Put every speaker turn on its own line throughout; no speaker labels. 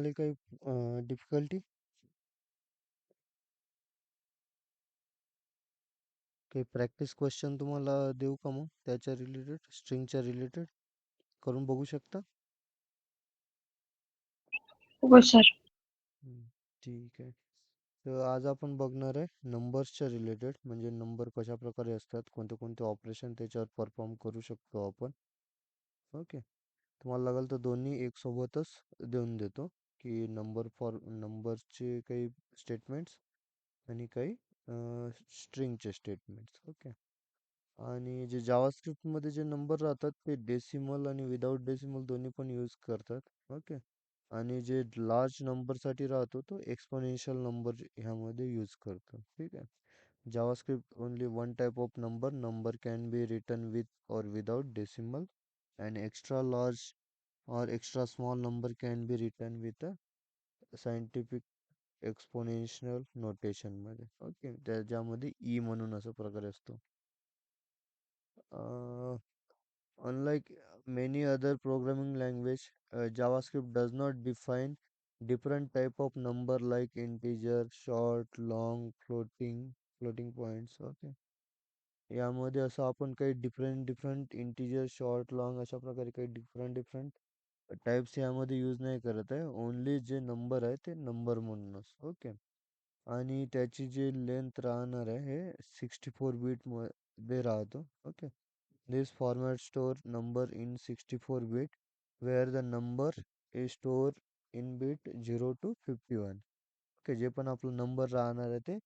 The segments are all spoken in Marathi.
आली काही डिफिकल्टी? काही प्रॅक्टिस क्वेश्चन तुम्हाला देऊ का मग त्याच्या रिलेटेड, स्ट्रिंगच्या रिलेटेड करून बघू शकता?
हो सर.
हम्म, ठीक आहे. तर आज आपण बघणार आहे नंबर्सच्या रिलेटेड, म्हणजे नंबर कशा प्रकारे असतात, कोणते कोणते ऑपरेशन त्याच्यावर परफॉर्म करू शकतो आपण. ओके. तुम्हाला लागेल तर दोन्ही एक सोबतच देऊन देतो, की नंबरचे काही स्टेटमेंट्स आणि काही स्ट्रिंगचे स्टेटमेंट्स. ओके. आणि जे जावास्क्रिप्टमध्ये जे नंबर राहतात ते डेसिमल आणि विदाउट डेसिमल दोन्ही पण यूज करतात. ओके. आणि जे लार्ज नंबरसाठी राहतो तो एक्सपोनेन्शियल नंबर ह्यामध्ये यूज करतो. ठीक आहे. JavaScript only one type of number can be written with or without decimal, and extra large or extra small number can be written with a scientific exponential notation मध्ये. ओके. त्याच्यामध्ये ई म्हणून असा प्रकार असतो. Unlike many other programming language, JavaScript does not define different type of number like integer, short, long, floating points. Okay. यामध्ये असं आपण काही different different integer, short, long अशा प्रकारे काही डिफरंट डिफरंट टाइप्स यामध्ये यूज नाही करत आहे. ओनली जे नंबर आहे ते नंबर म्हणूनच. ओके. आणि त्याची जी लेंथ राहणार आहे हे 64 बीट मध्ये राहतो. Okay. This format store number in 64 bit, where the number is stored in bit 0 to 51. Okay. जे पण आपलं नंबर राहणार आहे ते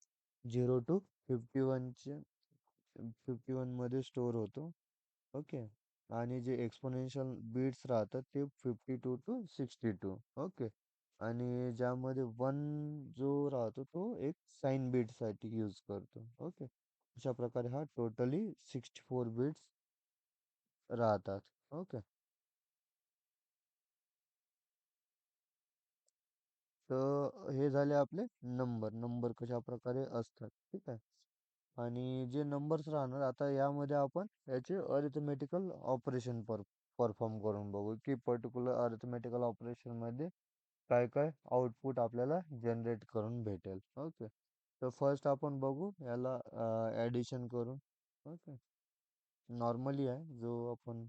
0 to 51 मध्ये स्टोअर होतो. ओके. आणि जे एक्सपोनेन्शियल बीट्स राहतात ते 52 टू 62. ओके. आणि ज्यामध्ये वन जो राहतो तो एक साइन बीटसाठी यूज करतो. ओके. अशा प्रकारे हा टोटली 64 बीट्स राहतात. ओके. तर हे झाले आपले नंबर. नंबर कशा प्रकारे असतात. ठीक आहे. आणि जे नंबर्स राहणार आता यामध्ये आपण याचे अरिथमेटिकल ऑपरेशन परफॉर्म करून बघू, की पर्टिक्युलर अरिथमेटिकल ऑपरेशन मध्ये काय काय आउटपुट आपल्याला जनरेट करून भेटेल. ओके. तर फर्स्ट आपण बघू याला ॲडिशन करून. ओके. नॉर्मली आहे जो आपण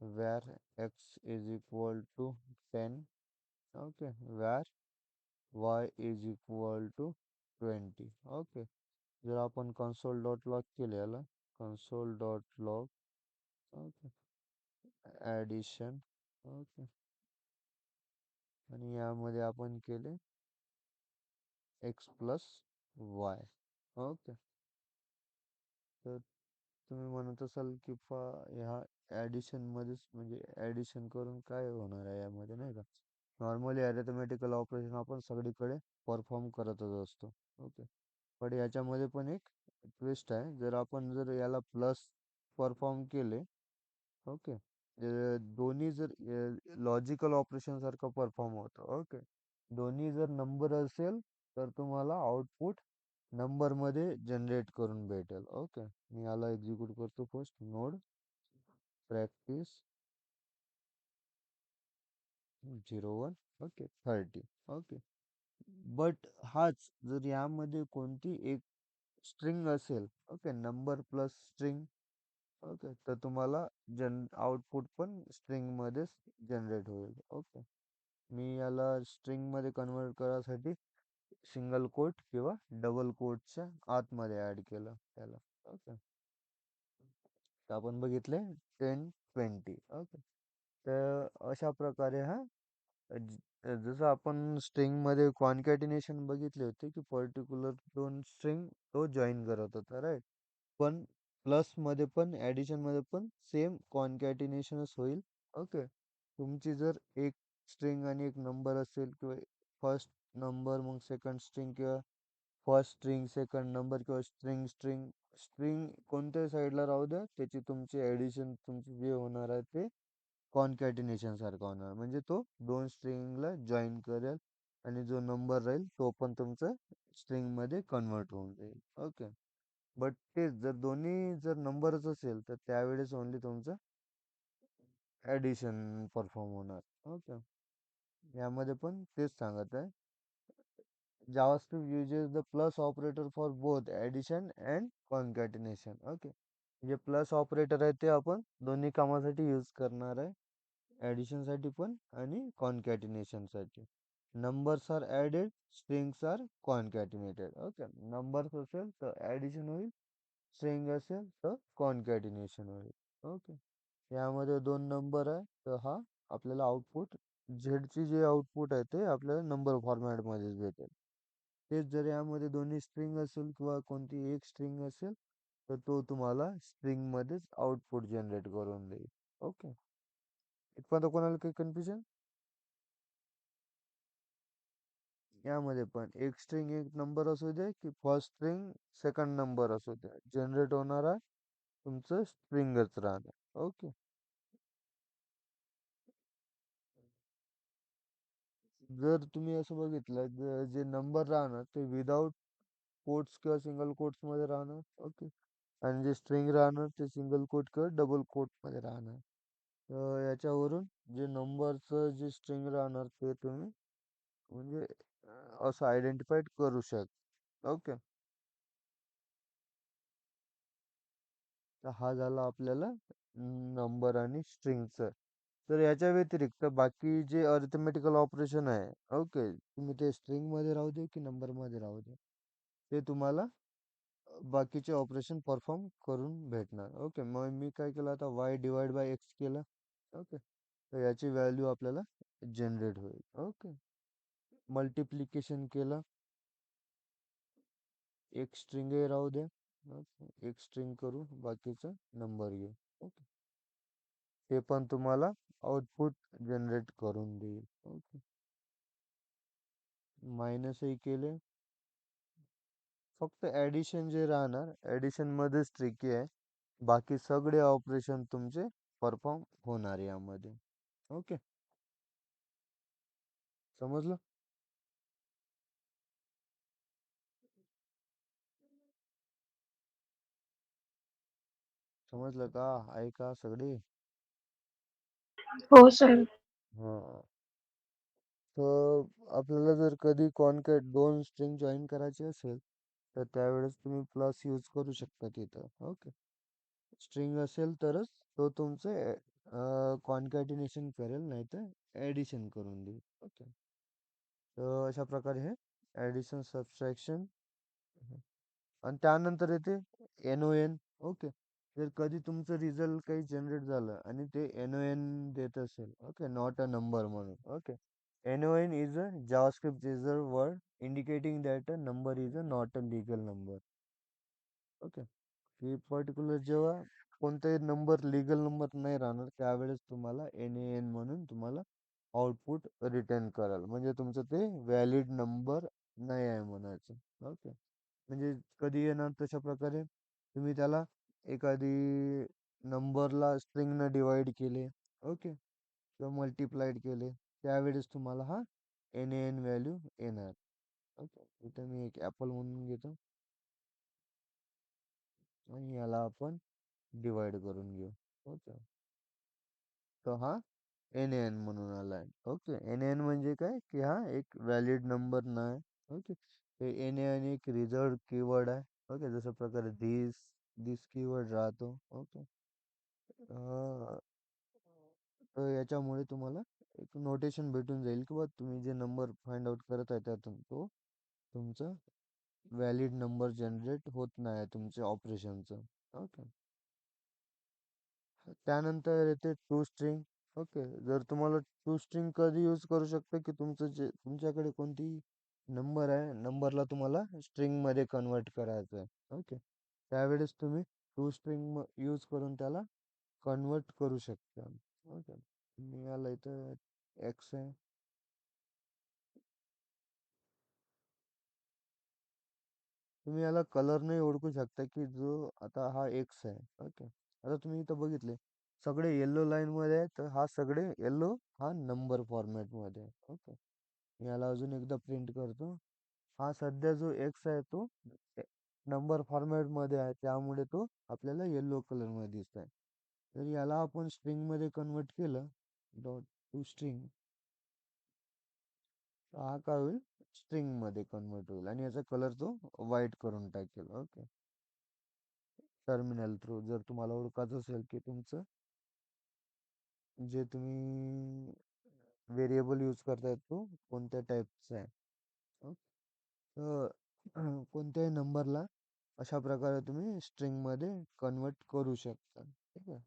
where x is equal to 10. Okay. where y is equal to 20. Okay. जर आपण कन्सोल डॉट लॉग केले याला, console dot log. Okay. Addition. Okay. आणि यामध्ये आपण केले एक्स प्लस वाय. ओके. तर तुम्ही म्हणत असाल की ह्या ॲडिशन मध्येच म्हणजे ॲडिशन करून काय होणार आहे यामध्ये, नाही का? नॉर्मली अरिथमेटिकल ऑपरेशन आपण सगळीकडे परफॉर्म करतच असतो. ओके. पण याच्यामध्ये पण एक ट्विस्ट आहे. जर याला प्लस परफॉर्म केले. ओके. दोन्ही जर लॉजिकल ऑपरेशन सारखं परफॉर्म होतं. ओके. दोन्ही जर नंबर असेल तर तुम्हाला आउटपुट नंबर मध्ये जनरेट करून भेटेल. ओके. मी याला एक्झिक्यूट करतो first. Node practice 01. Okay. 30. Okay. But हाच जर यामध्ये कोणती एक स्ट्रिंग असेल. Okay. Number plus string. Okay. तर तुम्हाला आउटपुट पण स्ट्रिंग मध्येच जनरेट होईल. ओके. मी याला स्ट्रिंग मध्ये कन्वर्ट करायसाठी सिंगल कोट किंवा डबल कोटच्या आतमध्ये ऍड केलं त्याला. ओके. तर आपण बघितले 10, 20. ओके. तर अशा प्रकारे हा जसं आपण स्ट्रिंग मध्ये कॉन्कॅटिनेशन बघितले होते, की पर्टिक्युलर दोन स्ट्रिंग तो जॉईन करत होता, राईट? पण प्लस मध्ये पण ऍडिशन मध्ये पण सेम कॉन्कॅटिनेशनच होईल. ओके. तुमची जर एक स्ट्रिंग आणि एक नंबर असेल, किंवा फर्स्ट नंबर मग सेकंड स्ट्रिंग, किंवा फर्स्ट स्ट्रिंग सेकंड नंबर, किंवा स्ट्रिंग स्ट्रिंग स्ट्रिंग कोणत्याही साईडला राहू द्या, त्याची तुमची ऍडिशन तुमची जे होणार आहे ते कॉन्कॅटिनेशन सारखा होणार. म्हणजे तो दोन स्ट्रिंगला जॉईन करेल आणि जो नंबर राहील तो पण तुमचा स्ट्रिंग मध्ये कन्वर्ट होऊन जाईल. ओके. बट तेच जर दोन्ही जर नंबरच असेल तर त्यावेळेस ओन्ली तुमचं ॲडिशन परफॉर्म होणार. ओके. यामध्ये पण तेच सांगत आहे. JavaScript uses the plus operator for both addition and concatenation. Okay. जे प्लस ऑपरेटर आहे ते आपण दोन्ही कामासाठी यूज करणार आहे. ॲडिशन साठी पण आणि कॉन्कॅटिनेशन साठी. Numbers are added, strings are concatenated. Okay. Numbers असेल तर ॲडिशन होईल, स्ट्रिंग असेल तर कॉन्कॅटिनेशन होईल. ओके. यामध्ये दोन नंबर आहे तर हा आपल्याला आउटपुट झेडची जे आउटपुट आहे ते आपल्याला नंबर फॉर्मॅटमध्येच भेटेल. तेच जर यामध्ये दोन्ही स्ट्रिंग असेल किंवा कोणती एक स्ट्रिंग असेल तर तो तुम्हाला स्ट्रिंगमध्येच आउटपुट जनरेट करून देईल. ओके. इथपर्यंत कोणाला काही कन्फ्युजन? यामध्ये पण एक स्ट्रिंग एक नंबर असू दे की फर्स्ट स्ट्रिंग सेकंड नंबर असू दे, जनरेट होणारा तुमचं स्ट्रिंगच राहणार. ओके. जर तुम्ही असं बघितलं जे नंबर राहणार ते विदाउट कोट्स किंवा सिंगल कोट्स मध्ये राहणार. ओके. आणि जे स्ट्रिंग राहणार ते सिंगल कोट किंवा डबल कोट मध्ये राहणार. तर याच्यावरून जे नंबरचं जे स्ट्रिंग राहणार ते तुम्ही म्हणजे असं आयडेंटिफाईड करू शकता. ओके. तर हा झाला आपल्याला नंबर आणि स्ट्रिंगचं. तर याच्या व्यतिरिक्त बाकी जे अरिथमेटिकल ऑपरेशन आहे, ओके, तुम्ही ते स्ट्रिंग मध्ये राहू दे की नंबर मध्ये राहू दे, ते तुम्हाला बाकीचे ऑपरेशन परफॉर्म करून भेटणार. ओके. मग मी काय केलं आता वाय डिवाइड बाय एक्स केलं. ओके. तर याची व्हॅल्यू आपल्याला जनरेट होईल. ओके. मल्टिप्लिकेशन केलं, एक स्ट्रिंग राहू द्या. ओके. एक स्ट्रिंग करू, बाकीचं नंबर घेऊ. ओके. ते पण तुम्हाला आउटपुट जनरेट करून देईल. ओके. मायनसही केले. फक्त ॲडिशन जे राहणार, ॲडिशन मध्येच ट्रिकी आहे. बाकी सगळे ऑपरेशन तुमचे परफॉर्म होणार यामध्ये. ओके. समजलं? समजलं का? आहे का सगळे?
हो सर.
हा. तर आपल्याला जर कधी कॉन्कॅट दोन स्ट्रिंग जॉईन करायचे असेल तर त्यावेळेस तुम्ही प्लस यूज करू शकता तिथं. ओके. स्ट्रिंग असेल तरच तो तुमचं कॉन्कॅटिनेशन करेल, नाही तर ॲडिशन करून देईल. ओके. तर अशा प्रकारे हे ॲडिशन सबट्रॅक्शन. आणि त्यानंतर येते NON. ओके. जर कधी तुमचं रिझल्ट काही जनरेट झालं आणि ते NON देत असेल, ओके, नॉट अ नंबर म्हणून. Okay. NON is a JavaScript reserved word indicating that a number is a not a legal number. Okay. He particular जेव्हा कोणताही नंबर लीगल नंबर नाही राहणार त्यावेळेस तुम्हाला NAN म्हणून तुम्हाला आउटपुट रिटर्न कराल, म्हणजे तुमचं ते व्हॅलिड नंबर नाही आहे म्हणायचं. ओके. म्हणजे कधी येणार तशा प्रकारे तुम्ही त्याला एखादी नंबरला स्ट्रिंगनं डिवाइड केले, ओके, किंवा मल्टिप्लाइड केले, त्यावेळेस तुम्हाला हा NAN व्हॅल्यू येणार. ओके. इथं मी एक ॲपल म्हणून घेतो आणि याला आपण डिवाइड करून घेऊ. ओके. तर हा NAN म्हणून आलाय. ओके. NAN म्हणजे काय की हा एक व्हॅलिड नंबर नाही. ओके. हे NAN एक रिझर्व्ड कीवर्ड आहे. ओके. जशा प्रकारे दिस कीवर्ड राहतो. ओके. अं, तर याच्यामुळे तुम्हाला एक नोटेशन भेटून जाईल की बा तुम्ही जे नंबर फाइंड आउट करत आहे त्यातून तो तुमचा व्हॅलिड नंबर जनरेट होत नाही तुमच्या ऑपरेशनचं. ओके. त्यानंतर येते टू स्ट्रिंग. ओके. जर तुम्हाला टू स्ट्रिंग कधी यूज करू शकता की तुमचं जे तुमच्याकडे कोणती नंबर आहे, नंबरला तुम्हाला स्ट्रिंग मध्ये कन्वर्ट करायचं आहे. ओके. त्यावेळेस तुम्ही टू स्ट्रिंग यूज करून त्याला कन्वर्ट करू शकता. ओके. मी याला इथं एक्स आहे. तुम्ही याला कलरने ओळखू शकता की जो आता हा एक्स आहे. ओके. आता तुम्ही इथं बघितले सगळे येल्लो लाईन मध्ये आहे तर हा सगळे येल्लो हा नंबर फॉर्मॅट मध्ये आहे. ओके. मी याला अजून एकदा प्रिंट करतो. हा सध्या जो एक्स आहे तो नंबर फॉर्मॅट मध्ये आहे त्यामुळे तो आपल्याला येल्लो कलर मध्ये दिसत आहे. तर याला आपण स्ट्रिंग मध्ये कन्वर्ट केलं, डॉट टू स्ट्रिंग, हा काय होईल, स्ट्रिंग मध्ये कन्वर्ट होईल आणि याचा कलर तो व्हाईट करून टाकेल. ओके. टर्मिनल थ्रू जर तुम्हाला ओळखायचं असेल की तुमचं जे तुम्ही व्हेरिएबल यूज करताय तो कोणत्या टाईपचा आहे. ओके. तर कोणत्याही नंबरला अशा प्रकारे तुम्ही स्ट्रिंग मध्ये कन्वर्ट करू शकता. ठीक आहे.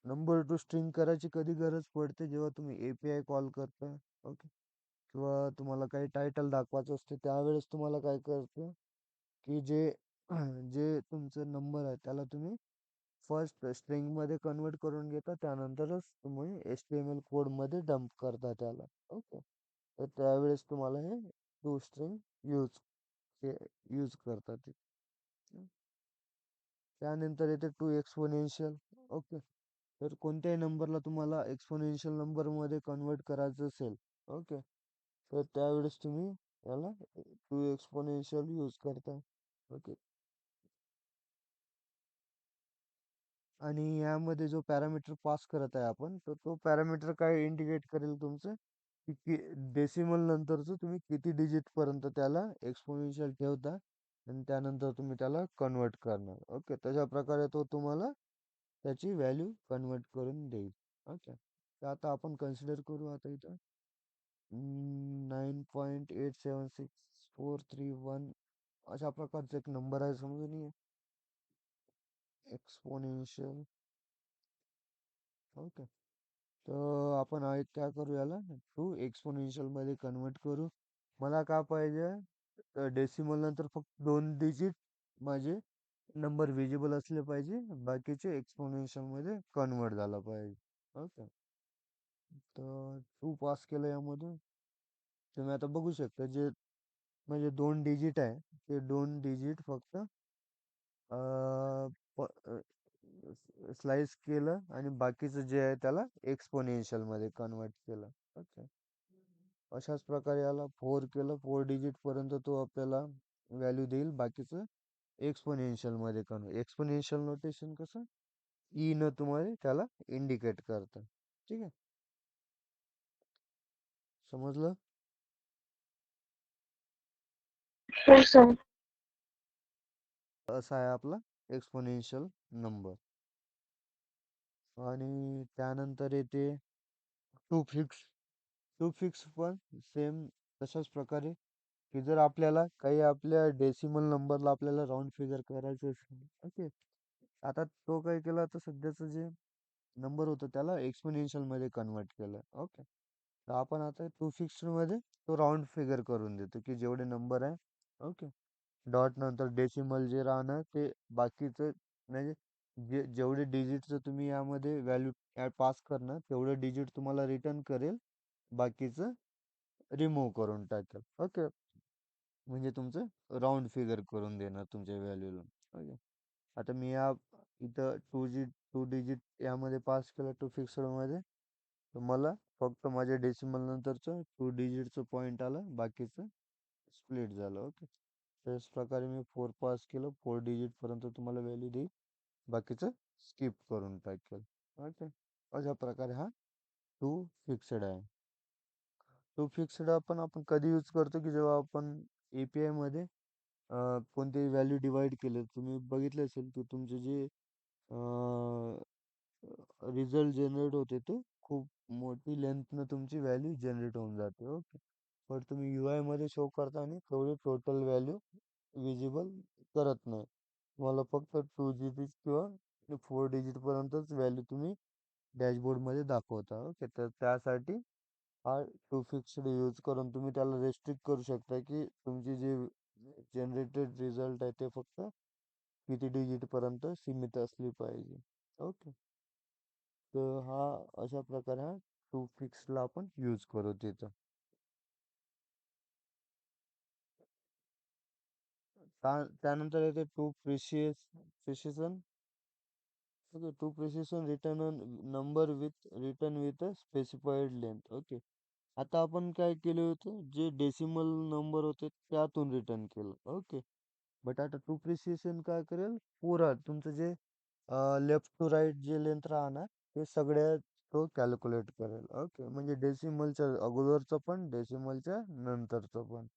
नंबर टू स्ट्रिंग करायची कधी गरज पडते, जेव्हा तुम्ही एपीआय कॉल करता. ओके. किंवा तुम्हाला काही टायटल दाखवायचं असते, त्यावेळेस तुम्हाला काय करतं की जे जे तुमचं नंबर आहे त्याला तुम्ही फर्स्ट स्ट्रिंग मध्ये कन्वर्ट करून घेता, त्यानंतरच तुम्ही HTML कोड मध्ये डंप करता त्याला. ओके. तर त्यावेळेस तुम्हाला हे टू स्ट्रिंग यूज यूज करतात ते. त्यानंतर येते टू एक्सपोनेन्शियल. ओके. तर कोणत्याही नंबरला तुम्हाला एक्सपोनेन्शियल नंबर मध्ये कन्वर्ट करायचं असेल, ओके, तर त्यावेळेस तुम्ही याला टू एक्सपोनेन्शियल यूज करता. ओके. आणि यामध्ये जो पॅरामीटर पास करत आहे आपण, तर तो पॅरामीटर काय इंडिकेट करेल तुमचं, की डेसिमल नंतरचं तुम्ही किती डिजिट पर्यंत त्याला एक्सपोनेन्शियल ठेवता आणि त्यानंतर तुम्ही त्याला कन्वर्ट करणार. ओके. तशा प्रकारे तो तुम्हाला त्याची व्हॅल्यू कन्वर्ट करून देईल. ओके. तर आता आपण कन्सिडर करू आता इथं 9.876431 अशा प्रकारचा एक नंबर आहे समजून, एक्सपोनेन्शियल. ओके. तर आपण काय करू, याला टू एक्सपोनेन्शियल मध्ये कन्वर्ट करू. मला काय पाहिजे, डेसिमल नंतर फक्त 2 डिजिट माझे नंबर विजिबल असले पाहिजे, बाकीचे एक्सपोनेन्शियल मध्ये कन्वर्ट झाला पाहिजे. ओके. तर टू पास केलं यामधून. तुम्ही आता बघू शकता जे म्हणजे 2 डिजिट आहे, ते 2 डिजिट फक्त स्लाइस केलं आणि बाकीचं जे आहे त्याला एक्सपोनेन्शियल मध्ये कन्वर्ट केलं. ओके. अशाच प्रकारे याला 4 केलं, 4 डिजिट पर्यंत तो आपल्याला व्हॅल्यू देईल, बाकीचं एक्सपोनेन्शियल मध्ये कन्वर्ट. एक्सपोनेन्शियल नोटेशन कसं ई न तुम्हाला त्याला इंडिकेट करतं. ठीक आहे. समजलं.
हो सर.
असा आहे आपला एक्सपोनेन्शियल नंबर. आणि त्यानंतर येते टू फिक्स. टू फिक्स पण सेम तशाच प्रकारे, की जर आपल्याला काही आपल्या डेसिमल नंबरला आपल्याला राऊंड फिगर करायचं असेल, ओके, आता तो काय केला, तर सध्याचं जे नंबर होतं त्याला एक्सपोनेन्शियल मध्ये कन्वर्ट केलं. ओके. तर आपण आता टू फिक्स मध्ये तो राऊंड फिगर करून देतो, की जेवढे नंबर आहे, ओके, डॉट नंतर डेसिमल जे राहणार ते बाकीचं, म्हणजे जेवढे डिजिटचं तुम्ही यामध्ये व्हॅल्यू पास करणार तेवढे डिजिट तुम्हाला रिटर्न करेल, बाकीचं रिमूव्ह करून टाकेल. ओके. म्हणजे तुमचं राऊंड फिगर करून देणार तुमच्या व्हॅल्यूला. ओके. आता मी या इथं 2 डिजिट यामध्ये पास केलं टू फिक्सड मध्ये, तर मला फक्त माझ्या डेसिमल नंतरचं 2 डिजिटचं पॉईंट आलं, बाकीचं स्प्लिट झालं. ओके. त्याच प्रकारे मी 4 पास केलं, 4 डिजिट पर्यंत तुम्हाला व्हॅल्यू देईल, बाकीचं स्किप करून टाकेल. ओके. अशा प्रकारे हा टू फिक्सड आहे. टू फिक्सड आपण कधी यूज करतो, की जेव्हा आपण एपीआय मध्ये कोणतेही व्हॅल्यू डिवाइड केले. तुम्ही बघितले असेल की तुमचे जे रिझल्ट जनरेट होते ते खूप मोठी लेंथनं तुमची व्हॅल्यू जनरेट होऊन जाते. ओके. पण तुम्ही UI मध्ये शो करता आणि तेवढी टोटल व्हॅल्यू विजिबल करत नाही. तुम्हाला फक्त 2 डिजिट किंवा 4 डिजिट पर्यंतच व्हॅल्यू तुम्ही डॅशबोर्ड मध्ये दाखवता. ओके. तर त्यासाठी हा टू फिक्स्ड यूज करून तुम्ही त्याला रेस्ट्रिक्ट करू शकता, की तुमची जी जनरेटेड रिझल्ट आहे ते फक्त किती डिजिट पर्यंत सीमित असली पाहिजे. ओके. तर हा अशा प्रकारे हा टू फिक्सला आपण यूज करू तिथं. त्यानंतर येते to precision. Okay. To precision return number with a specified length. Okay. आता आपण काय केलं होतं, जे डेसिमल नंबर होते त्यातून रिटर्न केलं. ओके. बट आता टू प्रिसिशन काय करेल, पुरा तुमचं जे लेफ्ट टू राईट जे लेंथ राहणार ते सगळ्या तो कॅल्क्युलेट करेल. ओके, म्हणजे डेसिमलच्या अगोदरचं पण डेसिमलच्या नंतरचं पण.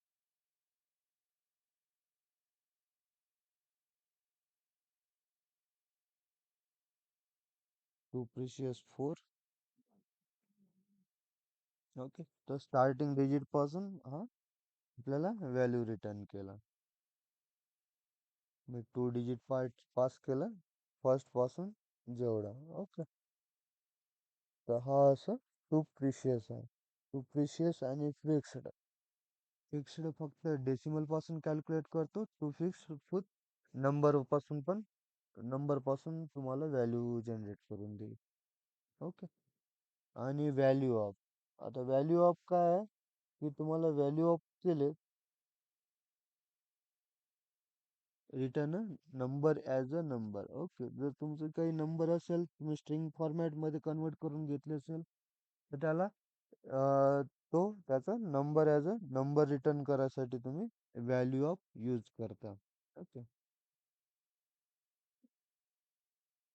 To precision 4. ओके, तर स्टार्टिंग डिजिट पासून हा आपल्याला व्हॅल्यू रिटर्न केला. मी 2 डिजिट पास केलं फर्स्ट पासून जेवढा. ओके, तर हा असं टू प्रिशियस आहे. टू प्रिशियस आणि फिक्स्ड. फिक्स्ड फक्त डेसिमल पासून कॅल्क्युलेट करतो. टू फिक्स फुट नंबर पासून तुम्हाला व्हॅल्यू जनरेट करून देईल. ओके, आणि व्हॅल्यू ऑफ. आता व्हॅल्यू ऑफ काय आहे की तुम्हाला व्हॅल्यू ऑफ केले return number as a number. Okay, जर तुमचं काही नंबर असेल, तुम्ही स्ट्रिंग फॉर्मॅटमध्ये कन्वर्ट करून घेतले असेल, तर त्याला तो त्याचा number as a number return करायसाठी तुम्ही व्हॅल्यू ऑफ यूज करता. ओके,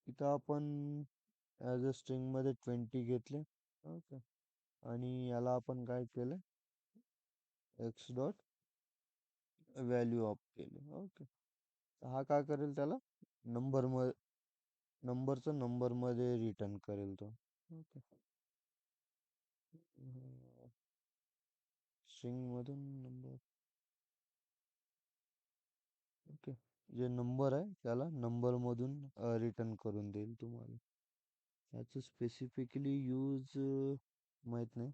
इथं आपण ॲज अ स्ट्रिंगमध्ये 20 घेतले. ओके, आणि याला आपण काय केलं, एक्स डॉट व्हॅल्यू ऑफ केले. ओके, हा काय करेल, त्याला नंबर नंबरचं नंबरमध्ये रिटर्न करेल तो. ओके, स्ट्रिंगमधून नंबर. ओके, जे नंबर आहे त्याला नंबरमधून रिटर्न करून देईल तुम्हाला. याचं स्पेसिफिकली यूज माहीत नाही,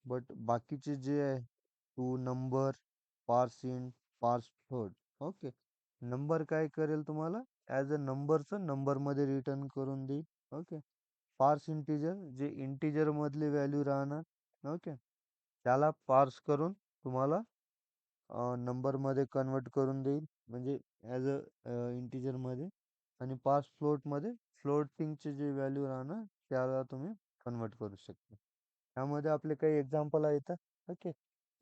बट बाकीचे जे आहे टू नंबर, पार्स इन, पार्स फ्लोट. ओके, नंबर काय करेल तुम्हाला ॲज अ नंबरचं नंबरमध्ये रिटर्न करून देईल. ओके, पार्स इंटिजर जे इंटिजर मधली व्हॅल्यू राहणार. ओके, त्याला पार्स करून तुम्हाला नंबरमध्ये कन्वर्ट करून देईल, म्हणजे ॲज अ इंटिजरमध्ये. आणि पार्स फ्लोटमध्ये फ्लोटिंगचे जे व्हॅल्यू राहणार त्याला तुम्ही कन्वर्ट करू शकता. त्यामध्ये आपले काही एक्झाम्पल आहेत. ओके,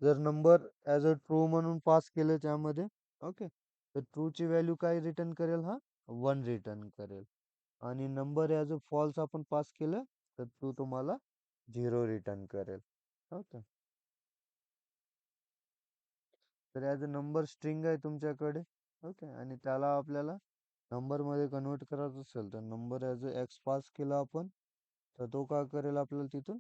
जर नंबर ॲज अ ट्रू म्हणून पास केलं त्यामध्ये. ओके, तर ट्रूची व्हॅल्यू काय रिटर्न करेल, हा 1 रिटर्न करेल. आणि नंबर ॲज अ फॉल्स आपण पास केलं तर तो तुम्हाला 0 रिटर्न करेल. ओके, तर ॲज अ नंबर स्ट्रिंग आहे तुमच्याकडे. ओके, आणि त्याला आपल्याला नंबरमध्ये कन्वर्ट करायचं असेल तर नंबर ॲज अ एक्स पास केला आपण, तर तो काय करेल आपल्याला तिथून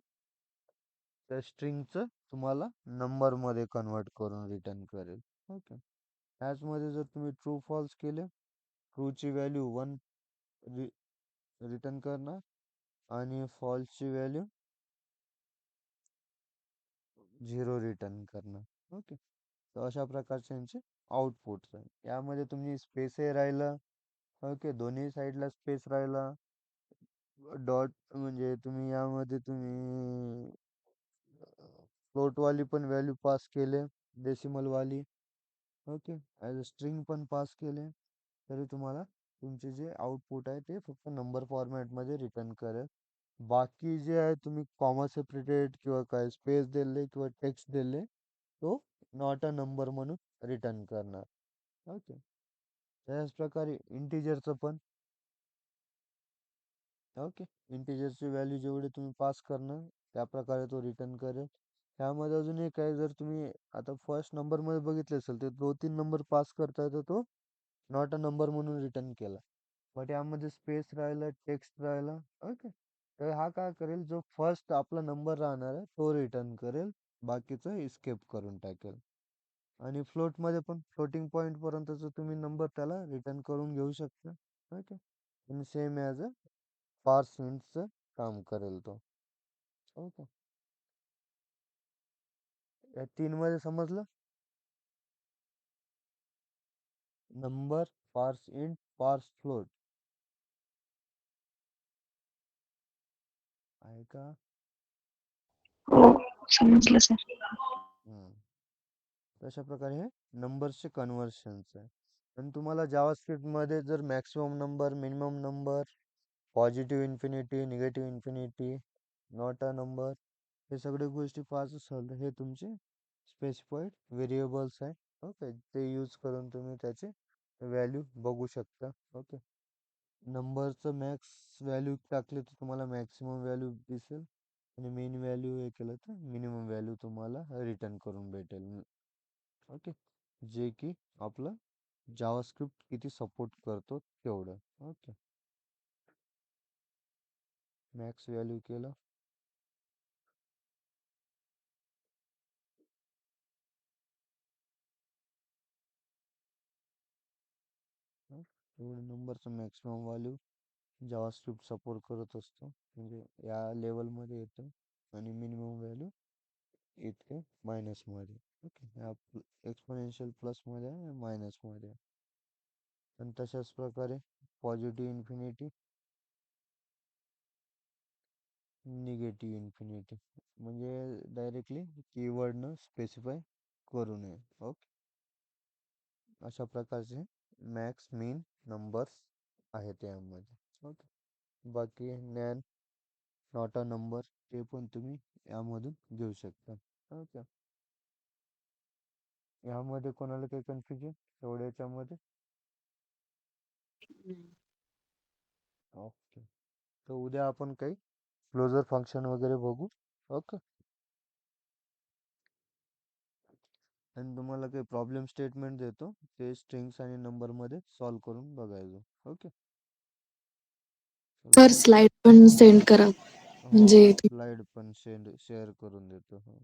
त्या स्ट्रिंगचं तुम्हाला नंबरमध्ये कन्वर्ट करून रिटर्न करेल. ओके, ह्याचमध्ये जर तुम्ही ट्रू फॉल्स केले, ट्रूची व्हॅल्यू 1 रिटर्न करणार आणि फॉल्सची व्हॅल्यू 0 रिटर्न करणार. ओके, तर अशा प्रकारचे यांचे आउटपुट्स आहे. यामध्ये तुम्ही स्पेसही राहिलं. ओके, दोन्ही साईडला स्पेस राहिला. डॉट म्हणजे तुम्ही यामध्ये तुम्ही फ्लोटवाली पण व्हॅल्यू पास केले, डेसिमलवाली. ओके, ॲज अ स्ट्रिंग पण पास केले, तरी तुम्हाला तुमचे जे आउटपुट आहे ते फक्त नंबर फॉर्मॅटमध्ये रिटर्न करेल. बाकी जे आहे तुम्ही कॉमा सेपरेटेड किंवा काय स्पेस दिले किंवा टेक्स्ट दिले, तो नॉट अ नंबर म्हणून रिटर्न करणार. ओके, त्याच प्रकारे इंटिजरचं पण. ओके, इंटिजरची व्हॅल्यू जेवढी तुम्ही पास करणार त्या प्रकारे तो रिटर्न करेल. त्यामध्ये अजून एक आहे, जर तुम्ही आता फर्स्ट नंबरमध्ये बघितले असेल तर 2-3 नंबर पास करता तर तो नॉट अ नंबर म्हणून रिटर्न केला. बट यामध्ये स्पेस राहिला, टेक्स्ट राहिला. ओके, तर हा काय करेल, जो फर्स्ट आपला नंबर राहणार आहे तो रिटर्न करेल, बाकीचं इस्केप करून टाकेल. आणि फ्लोटमध्ये पण फ्लोटिंग पॉईंट पर्यंतचा तुम्ही नंबर त्याला रिटर्न करून घेऊ शकता. ओके, आणि सेम ॲज अ पार्समेंटचं काम करेल तो. ओके, या 3 मध्ये समजलं. नंबर, पार्स इंट, पार्स फ्लोट आहे का?
हो, समजलं सर.
हम्म. तशा प्रकारे हे नंबरचे कन्व्हर्शन्स आहे. आणि तुम्हाला जावास्क्रिप्ट मध्ये जर maximum number, minimum number, positive infinity, negative infinity, not a number, हे सगळे गोष्टी पाहायचं असेल तर हे तुमचे स्पेसिफाईड व्हेरिएबल्स आहे. ओके, ते यूज करून तुम्ही त्याचे व्हॅल्यू बघू शकता. ओके, नंबरचं मॅक्स व्हॅल्यू टाकले तर तुम्हाला मॅक्सिमम व्हॅल्यू दिसेल आणि मेन व्हॅल्यू हे केलं तर मिनिमम व्हॅल्यू तुम्हाला रिटर्न करून भेटेल. ओके, जे की आपलं जावास्क्रिप्ट किती सपोर्ट करतो तेवढं. ओके, मॅक्स व्हॅल्यू केलं. एवढं नंबरचं मॅक्सिमम व्हॅल्यू जावास्क्रिप्ट सपोर्ट करत असतो, म्हणजे या लेवलमध्ये येतं. आणि मिनिमम व्हॅल्यू इतके मायनसमध्ये. ओके, या एक्सपोनेन्शियल प्लसमध्ये आहे, मायनसमध्ये आहे. आणि तशाच प्रकारे पॉझिटिव्ह इन्फिनिटी, निगेटिव्ह इन्फिनिटी, म्हणजे डायरेक्टली कीवर्डनं स्पेसिफाय करू नये. ओके, अशा प्रकारचे मॅक्स मीन नंबर्स आहेत यामध्ये. ओके, बाकी नॅन नॉट अ नंबर ते पण तुम्ही यामधून घेऊ शकता. ओके, यामध्ये कोणाला काही कन्फ्युजन एवढ्याच्यामध्ये? ओके, तर उद्या आपण काही क्लोजर फंक्शन वगैरे बघू. ओके, आणि तुम्हाला काही प्रॉब्लेम स्टेटमेंट देतो, ते स्ट्रिंग्स आणि नंबरमध्ये सॉल्व करून बघायचं. ओके, चला.
सर स्लाइड पण सेंड करा
हो,
म्हणजे
स्लाईड पण शेअर करून देतो. हो.